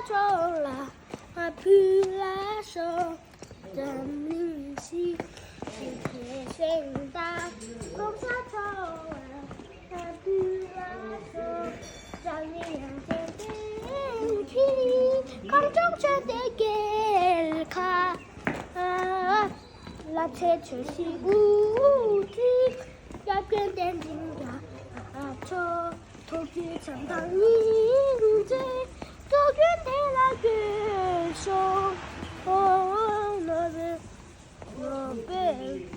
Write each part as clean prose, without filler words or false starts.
초라 불라서 잠시 이렇게 생다 공사 초라 불라서 잠이랑 생기 감정차 대길 가 라체 출시우티 얇게 댄진가 저 도피 참당인제 도균대라그쇼 너를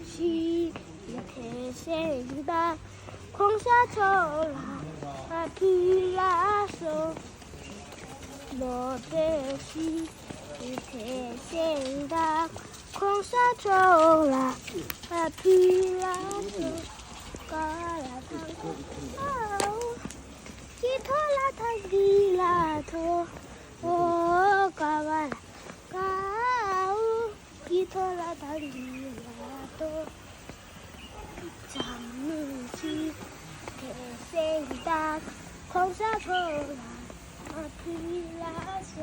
태생다 공사초라 빌라서 너를 태생다 공사초라 빌라서 가라탕 기토라탕 빌라토 오 가와라 가우 기토라탕 빌라토 잠시 태생다 공사초라 빌라서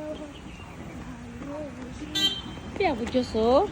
变不就熟？